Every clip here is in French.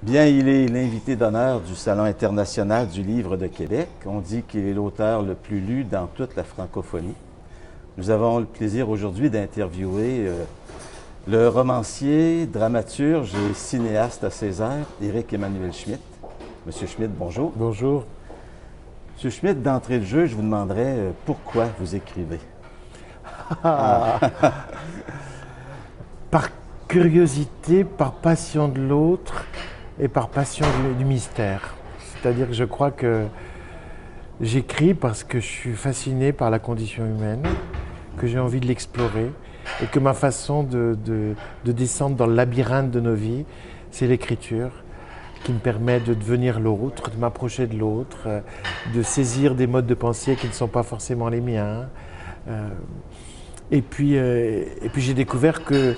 Bien, il est l'invité d'honneur du Salon international du livre de Québec. On dit qu'il est l'auteur le plus lu dans toute la francophonie. Nous avons le plaisir aujourd'hui d'interviewer le romancier, dramaturge et cinéaste à Césaire, Éric-Emmanuel Schmitt. Monsieur Schmitt, bonjour. Bonjour. Monsieur Schmitt, d'entrée de jeu, je vous demanderais pourquoi vous écrivez. Par curiosité, par passion de l'autre et par passion du mystère. C'est-à-dire que je crois que j'écris parce que je suis fasciné par la condition humaine, que j'ai envie de l'explorer et que ma façon de descendre dans le labyrinthe de nos vies, c'est l'écriture qui me permet de devenir l'autre, de m'approcher de l'autre, de saisir des modes de pensée qui ne sont pas forcément les miens. Et puis j'ai découvert que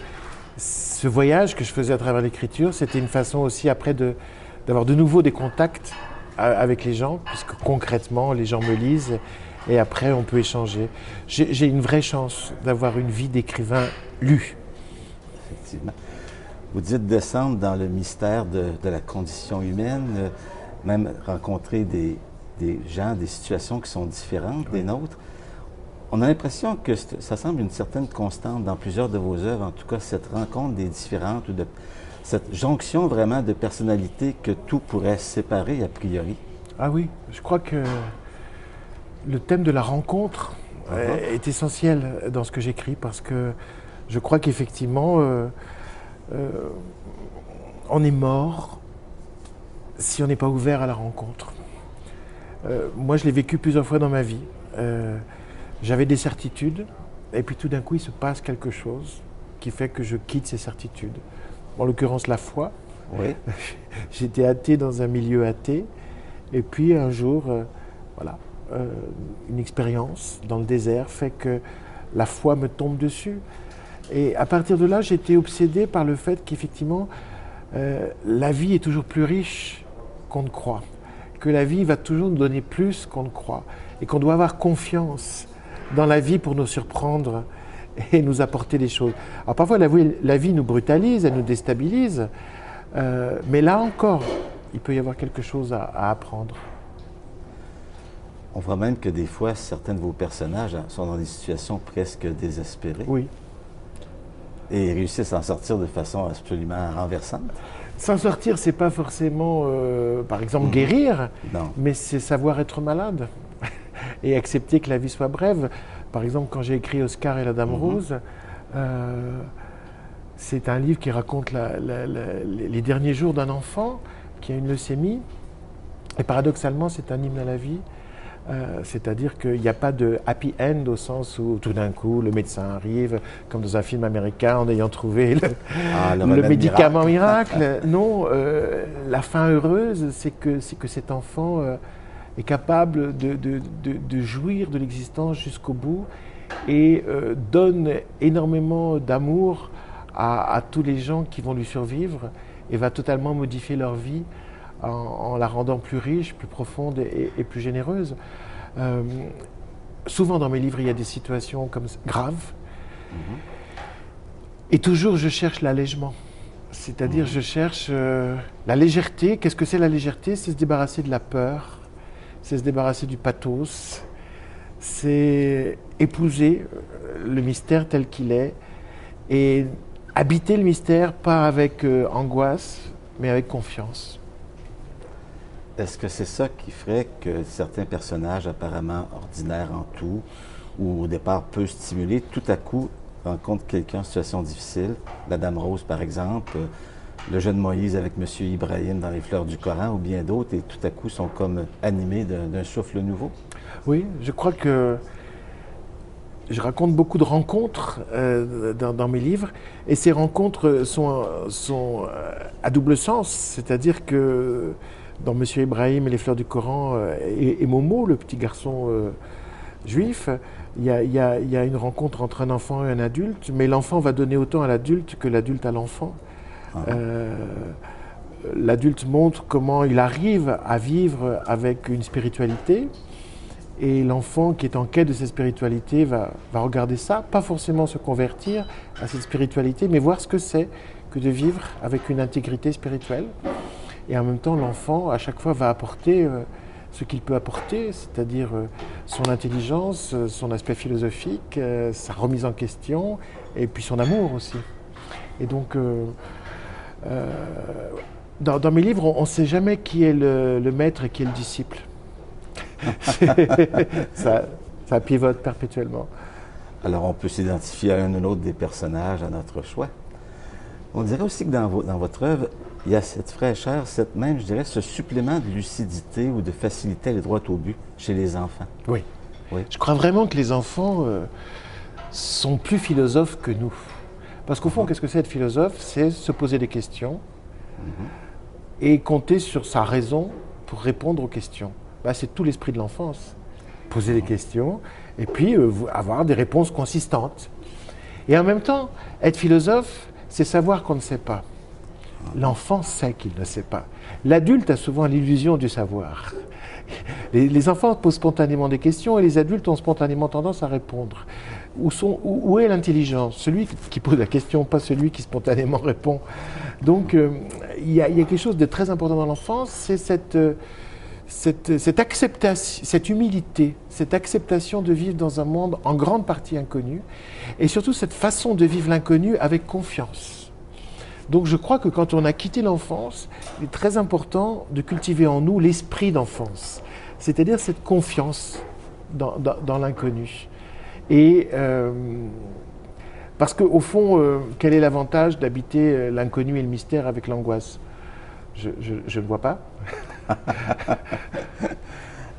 ce voyage que je faisais à travers l'écriture, c'était une façon aussi après d'avoir de nouveau des contacts avec les gens, puisque concrètement, les gens me lisent et après, on peut échanger. J'ai une vraie chance d'avoir une vie d'écrivain lu. Effectivement. Vous dites descendre dans le mystère de la condition humaine, même rencontrer des gens, des situations qui sont différentes des nôtres. On a l'impression que ça semble une certaine constante dans plusieurs de vos œuvres, en tout cas cette rencontre des différentes, ou cette jonction vraiment de personnalités que tout pourrait séparer a priori. Ah oui, je crois que le thème de la rencontre est essentiel dans ce que j'écris parce que je crois qu'effectivement, on est mort si on n'est pas ouvert à la rencontre. Moi, je l'ai vécu plusieurs fois dans ma vie. J'avais des certitudes, et puis tout d'un coup, il se passe quelque chose qui fait que je quitte ces certitudes. En l'occurrence, la foi. Oui. J'étais athée dans un milieu athée, et puis un jour, une expérience dans le désert fait que la foi me tombe dessus. Et à partir de là, j'étais obsédé par le fait qu'effectivement, la vie est toujours plus riche qu'on ne croit, que la vie va toujours nous donner plus qu'on ne croit, et qu'on doit avoir confiance dans la vie pour nous surprendre et nous apporter des choses. Alors parfois, la vie nous brutalise, elle nous déstabilise, mais là encore, il peut y avoir quelque chose à apprendre. On voit même que des fois, certains de vos personnages sont dans des situations presque désespérées. Oui. Et réussissent à en sortir de façon absolument renversante. S'en sortir, c'est pas forcément, par exemple, guérir, Non. mais c'est savoir être malade et accepter que la vie soit brève. Par exemple, quand j'ai écrit Oscar et la Dame Rose, c'est un livre qui raconte les derniers jours d'un enfant qui a une leucémie. Et paradoxalement, c'est un hymne à la vie. C'est-à-dire qu'il n'y a pas de happy end au sens où tout d'un coup le médecin arrive, comme dans un film américain, en ayant trouvé le médicament miracle. Non, la fin heureuse, c'est que cet enfant est capable de jouir de l'existence jusqu'au bout et donne énormément d'amour à tous les gens qui vont lui survivre et va totalement modifier leur vie en la rendant plus riche, plus profonde et plus généreuse. Souvent dans mes livres, il y a des situations comme graves. Et toujours, je cherche l'allègement. C'est-à-dire, je cherche la légèreté. Qu'est-ce que c'est la légèreté? C'est se débarrasser de la peur, c'est se débarrasser du pathos, c'est épouser le mystère tel qu'il est et habiter le mystère, pas avec angoisse, mais avec confiance. Est-ce que c'est ça qui ferait que certains personnages apparemment ordinaires en tout, ou au départ peu stimulés, tout à coup rencontrent quelqu'un en situation difficile, la Dame Rose par exemple, le jeune Moïse avec M. Ibrahim dans les Fleurs du Coran, ou bien d'autres, et tout à coup sont comme animés d'un souffle nouveau? Oui, je crois que je raconte beaucoup de rencontres dans mes livres, et ces rencontres sont à double sens, c'est-à-dire que dans Monsieur Ibrahim et les Fleurs du Coran et Momo, le petit garçon juif, il y a une rencontre entre un enfant et un adulte, mais l'enfant va donner autant à l'adulte que l'adulte à l'enfant. L'adulte montre comment il arrive à vivre avec une spiritualité, et l'enfant qui est en quête de cette spiritualité va regarder ça, pas forcément se convertir à cette spiritualité, mais voir ce que c'est que de vivre avec une intégrité spirituelle. Et en même temps, l'enfant, à chaque fois, va apporter ce qu'il peut apporter, c'est-à-dire son intelligence, son aspect philosophique, sa remise en question, et puis son amour aussi. Et donc, dans mes livres, on ne sait jamais qui est le maître et qui est le disciple. ça pivote perpétuellement. Alors, on peut s'identifier à un ou l'autre des personnages à notre choix. On dirait aussi que dans votre œuvre, il y a cette fraîcheur, je dirais, ce supplément de lucidité ou de facilité à aller droit au but chez les enfants. Oui. Oui. Je crois vraiment que les enfants sont plus philosophes que nous. Parce qu'au fond, qu'est-ce que c'est être philosophe? C'est se poser des questions et compter sur sa raison pour répondre aux questions. Ben, c'est tout l'esprit de l'enfance. Poser des questions et puis avoir des réponses consistantes. Et en même temps, être philosophe, c'est savoir qu'on ne sait pas. L'enfant sait qu'il ne sait pas. L'adulte a souvent l'illusion du savoir. Les enfants posent spontanément des questions et les adultes ont spontanément tendance à répondre. Où est l'intelligence? Celui qui pose la question, pas celui qui spontanément répond. Donc, il y a quelque chose de très important dans l'enfance, c'est cette acceptation, cette humilité, cette acceptation de vivre dans un monde en grande partie inconnu, et surtout cette façon de vivre l'inconnu avec confiance. Donc je crois que quand on a quitté l'enfance, il est très important de cultiver en nous l'esprit d'enfance, c'est-à-dire cette confiance dans l'inconnu. Et parce qu'au fond, quel est l'avantage d'habiter l'inconnu et le mystère avec l'angoisse? Je ne vois pas.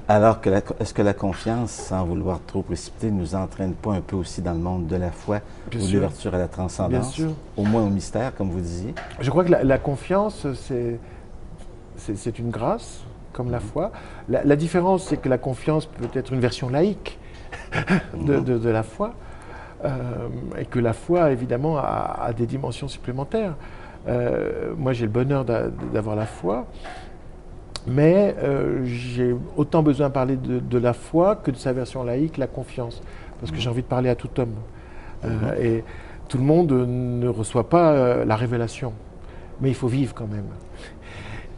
Alors, est-ce que la confiance, sans vouloir trop précipiter, ne nous entraîne pas un peu aussi dans le monde de la foi ou de l'ouverture à la transcendance, au moins au mystère, comme vous disiez? Je crois que la confiance, c'est une grâce, comme la foi. La différence, c'est que la confiance peut être une version laïque de la foi, et que la foi, évidemment, a des dimensions supplémentaires. Moi, j'ai le bonheur d'avoir la foi. Mais j'ai autant besoin de parler de la foi que de sa version laïque, la confiance, parce que j'ai envie de parler à tout homme. Et tout le monde ne reçoit pas la révélation, mais il faut vivre quand même.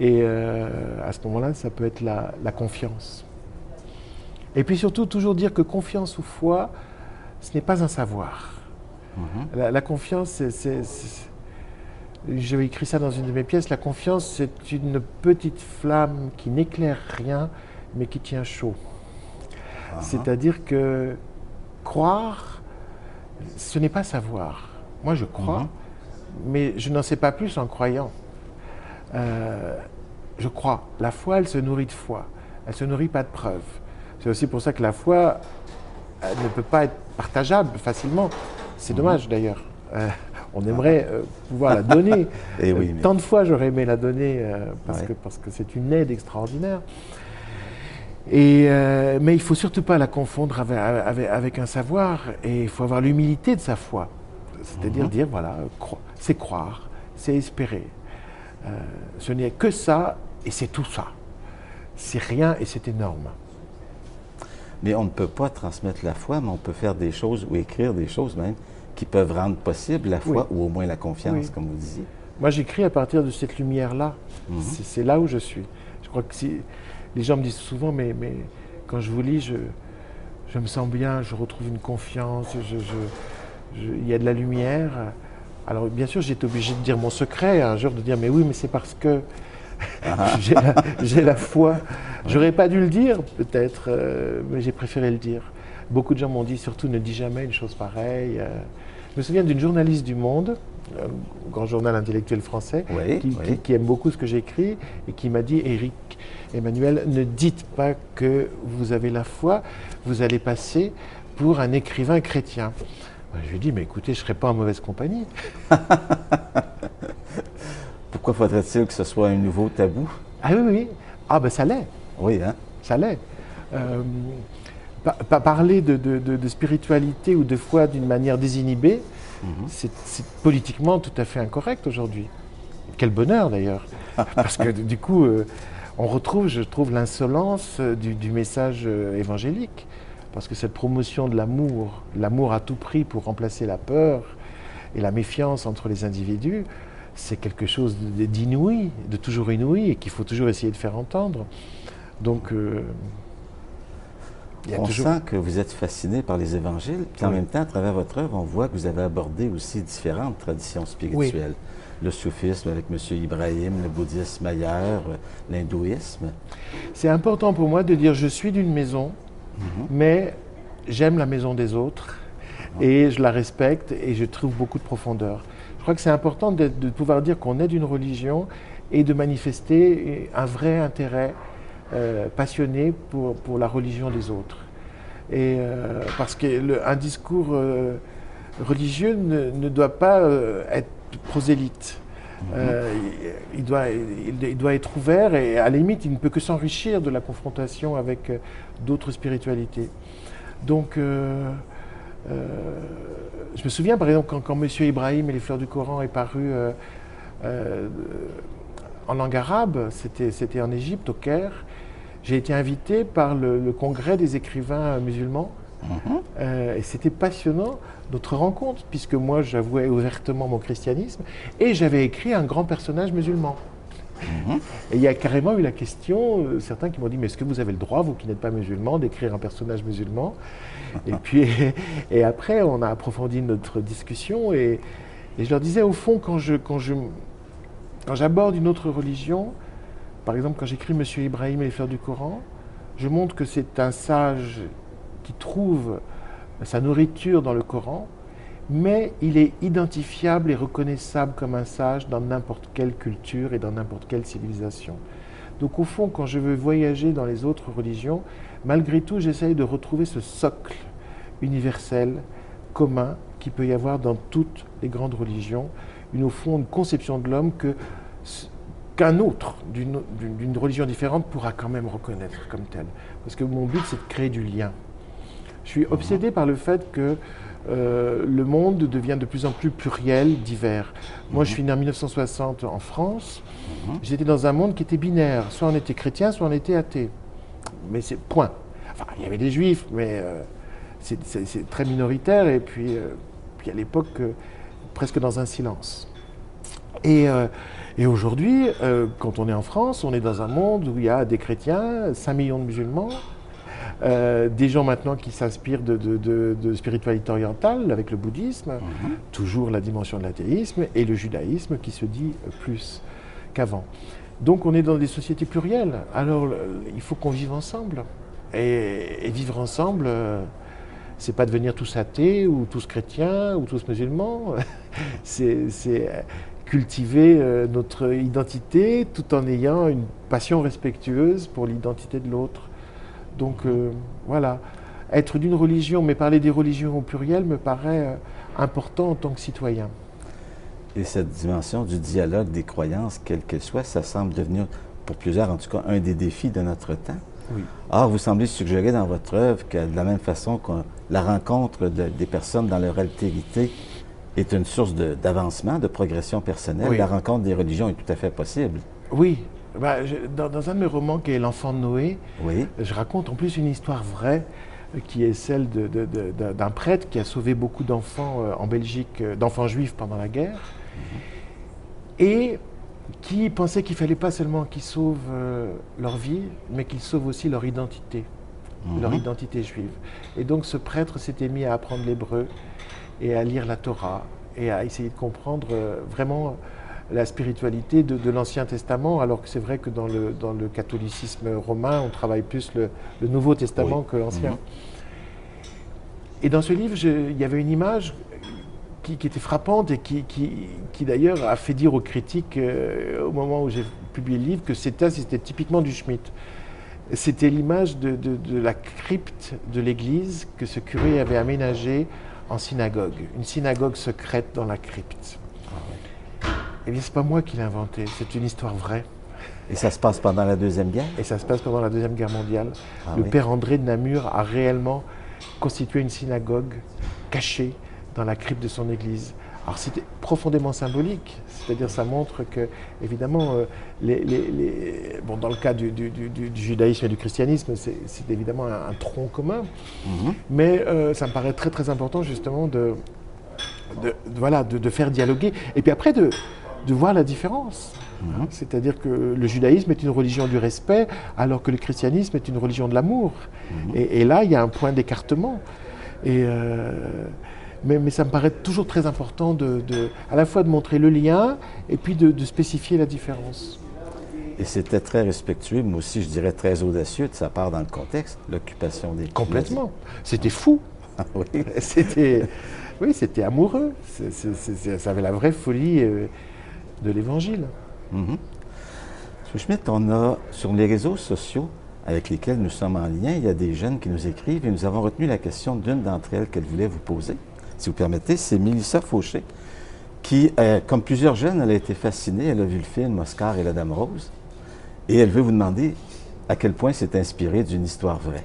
Et à ce moment-là, ça peut être la confiance. Et puis surtout, toujours dire que confiance ou foi, ce n'est pas un savoir. La confiance, j'ai écrit ça dans une de mes pièces, la confiance, c'est une petite flamme qui n'éclaire rien, mais qui tient chaud. C'est-à-dire que croire, ce n'est pas savoir. Moi, je crois, mais je n'en sais pas plus en croyant. Je crois. La foi, elle se nourrit de foi. Elle ne se nourrit pas de preuves. C'est aussi pour ça que la foi elle ne peut pas être partageable facilement. C'est dommage, d'ailleurs. On aimerait pouvoir la donner. Et oui, Tant de fois, j'aurais aimé la donner parce que c'est une aide extraordinaire. Mais il ne faut surtout pas la confondre avec un savoir. Et il faut avoir l'humilité de sa foi. C'est-à-dire dire, voilà, c'est croire, c'est espérer. Ce n'est que ça et c'est tout ça. C'est rien et c'est énorme. Mais on ne peut pas transmettre la foi, mais on peut faire des choses ou écrire des choses même qui peuvent rendre possible la foi ou au moins la confiance, comme vous disiez. Moi, j'écris à partir de cette lumière-là. C'est là où je suis. Je crois que les gens me disent souvent, mais quand je vous lis, je me sens bien, je retrouve une confiance, il y a de la lumière. Alors, bien sûr, j'ai été obligé de dire mon secret un jour, de dire, mais oui, mais c'est parce que j'ai la foi. J'aurais pas dû le dire, peut-être, mais j'ai préféré le dire. Beaucoup de gens m'ont dit, surtout, ne dis jamais une chose pareille. Je me souviens d'une journaliste du Monde, un grand journal intellectuel français, qui aime beaucoup ce que j'écris, et qui m'a dit, Éric Emmanuel, ne dites pas que vous avez la foi, vous allez passer pour un écrivain chrétien. Je lui ai dit, mais écoutez, je ne serai pas en mauvaise compagnie. Pourquoi faudrait-il que ce soit un nouveau tabou? Ah oui. Ah ben ça l'est. Oui, hein? Ça l'est. Parler de spiritualité ou de foi d'une manière désinhibée, c'est politiquement tout à fait incorrect aujourd'hui. Quel bonheur d'ailleurs. Parce que du coup, on retrouve, je trouve, l'insolence du message évangélique. Parce que cette promotion de l'amour à tout prix pour remplacer la peur et la méfiance entre les individus, c'est quelque chose d'inouï, de toujours inouï, et qu'il faut toujours essayer de faire entendre. Donc, on sent que vous êtes fasciné par les évangiles, puis en même temps, à travers votre œuvre, on voit que vous avez abordé aussi différentes traditions spirituelles. Le soufisme avec M. Ibrahim, le bouddhisme ailleurs, l'hindouisme. C'est important pour moi de dire je suis d'une maison, mais j'aime la maison des autres et je la respecte et je trouve beaucoup de profondeur. Je crois que c'est important de pouvoir dire qu'on est d'une religion et de manifester un vrai intérêt passionné pour la religion des autres. Et parce qu'un discours religieux ne doit pas être prosélyte. Il doit être ouvert et à la limite, il ne peut que s'enrichir de la confrontation avec d'autres spiritualités. Donc, je me souviens par exemple quand M. Ibrahim et les fleurs du Coran est paru en langue arabe, c'était en Égypte, au Caire. J'ai été invité par le congrès des écrivains musulmans. Et c'était passionnant notre rencontre, puisque moi j'avouais ouvertement mon christianisme et j'avais écrit un grand personnage musulman. Et il y a carrément eu la question, certains qui m'ont dit mais est-ce que vous avez le droit, vous qui n'êtes pas musulman, d'écrire un personnage musulman? Et après on a approfondi notre discussion et je leur disais au fond quand j'aborde une autre religion, par exemple quand j'écris Monsieur Ibrahim et les fleurs du Coran, je montre que c'est un sage qui trouve sa nourriture dans le Coran, mais il est identifiable et reconnaissable comme un sage dans n'importe quelle culture et dans n'importe quelle civilisation. Donc au fond, quand je veux voyager dans les autres religions, malgré tout, j'essaye de retrouver ce socle universel, commun, qu'il peut y avoir dans toutes les grandes religions, au fond, une conception de l'homme qu'un autre d'une religion différente pourra quand même reconnaître comme telle. Parce que mon but, c'est de créer du lien. Je suis obsédé par le fait que le monde devient de plus en plus pluriel, divers. Moi, je suis né en 1960 en France. J'étais dans un monde qui était binaire. Soit on était chrétien, soit on était athée. Mais c'est point. Enfin, il y avait des juifs, mais c'est très minoritaire. Et puis à l'époque, presque dans un silence. Et aujourd'hui, quand on est en France, on est dans un monde où il y a des chrétiens, 5 millions de musulmans, des gens maintenant qui s'inspirent de spiritualité orientale avec le bouddhisme, toujours la dimension de l'athéisme, et le judaïsme qui se dit plus qu'avant. Donc on est dans des sociétés plurielles, alors il faut qu'on vive ensemble. Et vivre ensemble, c'est pas devenir tous athées, ou tous chrétiens, ou tous musulmans, c'est cultiver notre identité tout en ayant une passion respectueuse pour l'identité de l'autre. Donc voilà, être d'une religion, mais parler des religions au pluriel me paraît important en tant que citoyen. Et cette dimension du dialogue des croyances, quelle qu'elle soit, ça semble devenir, pour plusieurs en tout cas, un des défis de notre temps. Oui. Or, vous semblez suggérer dans votre œuvre que de la même façon que la rencontre des personnes dans leur altérité est une source d'avancement, de progression personnelle, la rencontre des religions est tout à fait possible. Oui. Dans un de mes romans qui est L'enfant de Noé, je raconte en plus une histoire vraie qui est celle d'un prêtre qui a sauvé beaucoup d'enfants en Belgique, d'enfants juifs pendant la guerre, et qui pensait qu'il ne fallait pas seulement qu'ils sauvent leur vie, mais qu'ils sauvent aussi leur identité juive. Et donc ce prêtre s'était mis à apprendre l'hébreu et à lire la Torah et à essayer de comprendre vraiment la spiritualité de l'Ancien Testament, alors que c'est vrai que dans le catholicisme romain, on travaille plus le Nouveau Testament que l'Ancien. Et dans ce livre, il y avait une image qui était frappante et qui d'ailleurs a fait dire aux critiques au moment où j'ai publié le livre que c'était typiquement du Schmitt. C'était l'image de la crypte de l'église que ce curé avait aménagée en synagogue, une synagogue secrète dans la crypte. Eh bien, c'est pas moi qui l'ai inventé, c'est une histoire vraie. Et ça se passe pendant la Deuxième Guerre? Et ça se passe pendant la Deuxième Guerre mondiale. Le père André de Namur a réellement constitué une synagogue cachée dans la crypte de son église. Alors c'était profondément symbolique, c'est-à-dire ça montre que, évidemment, bon, dans le cas du judaïsme et du christianisme, c'est évidemment un tronc commun, mais ça me paraît très très important justement de faire dialoguer, et puis après de voir la différence. Hein. C'est-à-dire que le judaïsme est une religion du respect, alors que le christianisme est une religion de l'amour. Et là, il y a un point d'écartement. Mais ça me paraît toujours très important à la fois de montrer le lien et puis de spécifier la différence. Et c'était très respectueux, mais aussi, je dirais, très audacieux de sa part dans le contexte, l'occupation des Juifs. Complètement. C'était fou. Oui. C'était amoureux. Ça avait la vraie folie de l'Évangile. M. Schmitt, on a, sur les réseaux sociaux avec lesquels nous sommes en lien, il y a des jeunes qui nous écrivent et nous avons retenu la question d'une d'entre elles qu'elle voulait vous poser. Si vous permettez, c'est Mélissa Fauché, qui, comme plusieurs jeunes, elle a été fascinée, elle a vu le film Oscar et la Dame Rose, et elle veut vous demander à quel point c'est inspiré d'une histoire vraie.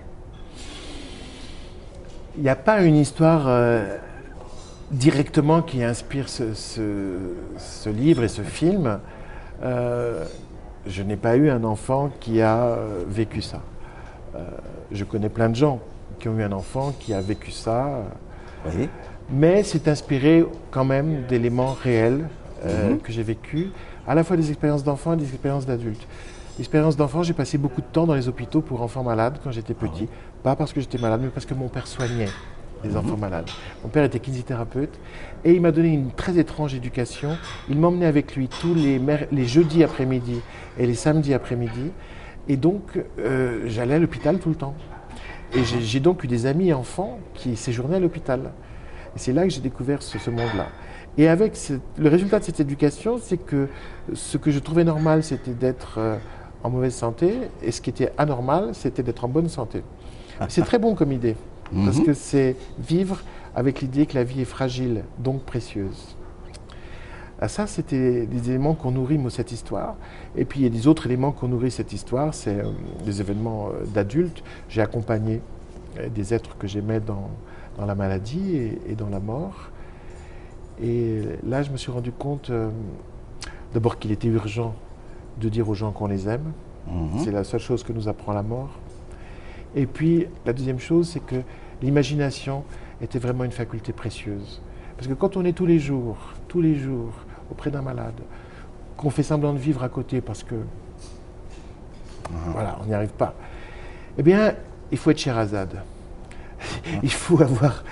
Il n'y a pas une histoire directement qui inspire ce livre et ce film. Je n'ai pas eu un enfant qui a vécu ça. Je connais plein de gens qui ont eu un enfant qui a vécu ça. Oui. Mais c'est inspiré quand même d'éléments réels que j'ai vécus, à la fois des expériences d'enfants et des expériences d'adultes. L'expérience d'enfant, j'ai passé beaucoup de temps dans les hôpitaux pour enfants malades quand j'étais petit. Pas parce que j'étais malade, mais parce que mon père soignait les enfants malades. Mon père était kinésithérapeute et il m'a donné une très étrange éducation. Il m'emmenait avec lui tous les jeudis après-midi et les samedis après-midi. Et donc, j'allais à l'hôpital tout le temps. Et j'ai donc eu des amis enfants qui séjournaient à l'hôpital. Et c'est là que j'ai découvert ce monde-là. Et avec le résultat de cette éducation, c'est que ce que je trouvais normal, c'était d'être en mauvaise santé, et ce qui était anormal, c'était d'être en bonne santé. C'est très bon comme idée, parce que c'est vivre avec l'idée que la vie est fragile, donc précieuse. Ça, c'était des éléments qu'on nourrit cette histoire. Et puis, il y a des autres éléments qu'on nourrit cette histoire, c'est des événements d'adultes. J'ai accompagné des êtres que j'aimais dans la maladie et dans la mort. Et là, je me suis rendu compte, d'abord qu'il était urgent de dire aux gens qu'on les aime. C'est la seule chose que nous apprend la mort. Et puis, la deuxième chose, c'est que l'imagination était vraiment une faculté précieuse. Parce que quand on est tous les jours, auprès d'un malade, qu'on fait semblant de vivre à côté parce que, voilà, on n'y arrive pas, eh bien, il faut être Sherazade. Il faut avoir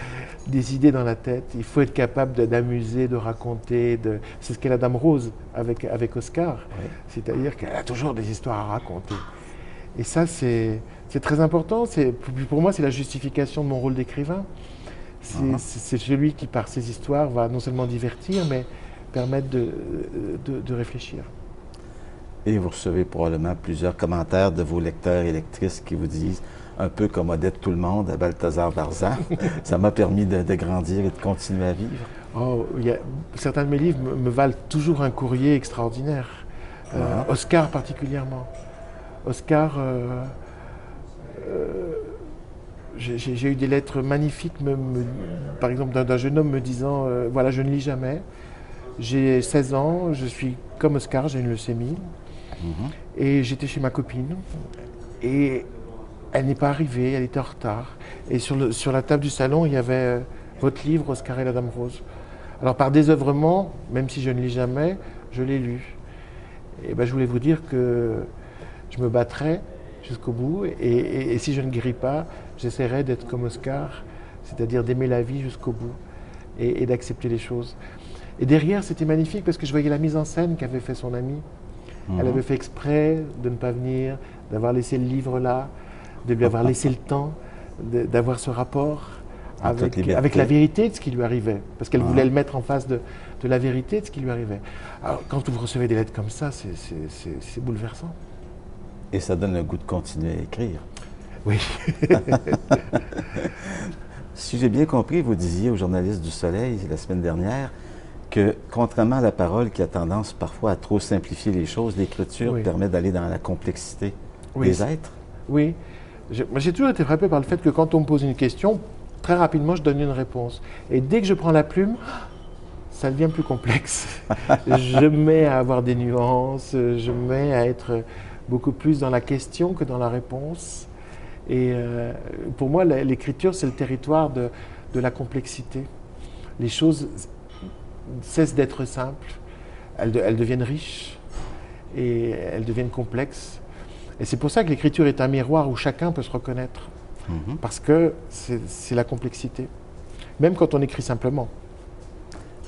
des idées dans la tête, il faut être capable d'amuser, de raconter. C'est ce qu'est la Dame Rose avec Oscar. Oui. C'est-à-dire qu'elle a toujours des histoires à raconter. Et ça, c'est très important. Pour moi, c'est la justification de mon rôle d'écrivain. C'est celui qui, par ses histoires, va non seulement divertir, mais permettre de réfléchir. Et vous recevez probablement plusieurs commentaires de vos lecteurs et lectrices qui vous disent, un peu comme Odette Tout le Monde à Balthazar Barzan, ça m'a permis de grandir et de continuer à vivre. Oh, certains de mes livres me valent toujours un courrier extraordinaire. Oscar particulièrement. Oscar, j'ai eu des lettres magnifiques, par exemple d'un jeune homme me disant voilà, je ne lis jamais, j'ai 16 ans, je suis comme Oscar, j'ai une leucémie, et j'étais chez ma copine, et elle n'est pas arrivée, elle était en retard. Et sur la table du salon, il y avait votre livre, Oscar et la Dame Rose. Alors par désœuvrement, même si je ne lis jamais, je l'ai lu. Et je voulais vous dire que je me battrai jusqu'au bout. Et si je ne guéris pas, j'essaierai d'être comme Oscar, c'est-à-dire d'aimer la vie jusqu'au bout et d'accepter les choses. Et derrière, c'était magnifique parce que je voyais la mise en scène qu'avait fait son amie. Elle avait fait exprès de ne pas venir, d'avoir laissé le livre là, de lui avoir laissé le temps, d'avoir ce rapport avec la vérité de ce qui lui arrivait. Parce qu'elle voulait le mettre en face de la vérité de ce qui lui arrivait. Alors, quand vous recevez des lettres comme ça, c'est bouleversant. Et ça donne le goût de continuer à écrire. Oui. Si j'ai bien compris, vous disiez aux journalistes du Soleil la semaine dernière que, contrairement à la parole qui a tendance parfois à trop simplifier les choses, l'écriture permet d'aller dans la complexité des êtres. Oui. J'ai toujours été frappé par le fait que quand on me pose une question, très rapidement, je donne une réponse. Et dès que je prends la plume, ça devient plus complexe. Je mets à avoir des nuances, je mets à être beaucoup plus dans la question que dans la réponse. Et pour moi, l'écriture, c'est le territoire de la complexité. Les choses cessent d'être simples. elles deviennent riches et elles deviennent complexes. Et c'est pour ça que l'écriture est un miroir où chacun peut se reconnaître. Parce que c'est la complexité. Même quand on écrit simplement.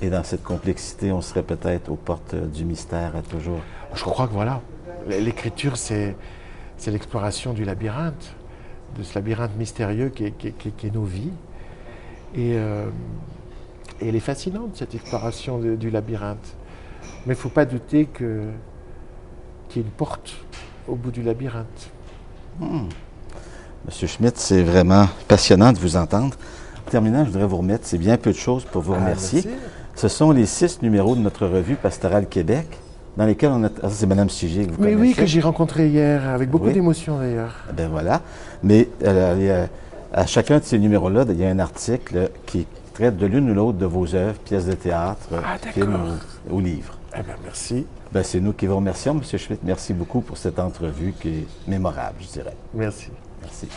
Et dans cette complexité, on serait peut-être aux portes du mystère à toujours. Je crois que voilà, l'écriture, c'est l'exploration du labyrinthe, de ce labyrinthe mystérieux qui est nos vies. Et elle est fascinante, cette exploration du labyrinthe. Mais il ne faut pas douter qu'il y ait une porte au bout du labyrinthe. Monsieur Schmitt, c'est vraiment passionnant de vous entendre. En terminant, je voudrais vous remettre, c'est bien peu de choses pour vous remercier. Merci. Ce sont les 6 numéros de notre revue Pastorale Québec, dans lesquels on a... Ah, ça, c'est Mme Sigier que vous Mais connaissez. oui, que j'ai rencontré hier, avec beaucoup Oui. d'émotion d'ailleurs. Ben voilà. Mais à chacun de ces numéros-là, il y a un article qui traite de l'une ou l'autre de vos œuvres, pièces de théâtre, films ou livres. Eh bien, merci. Ben, c'est nous qui vous remercions, M. Schmitt. Merci beaucoup pour cette entrevue qui est mémorable, je dirais. Merci. Merci.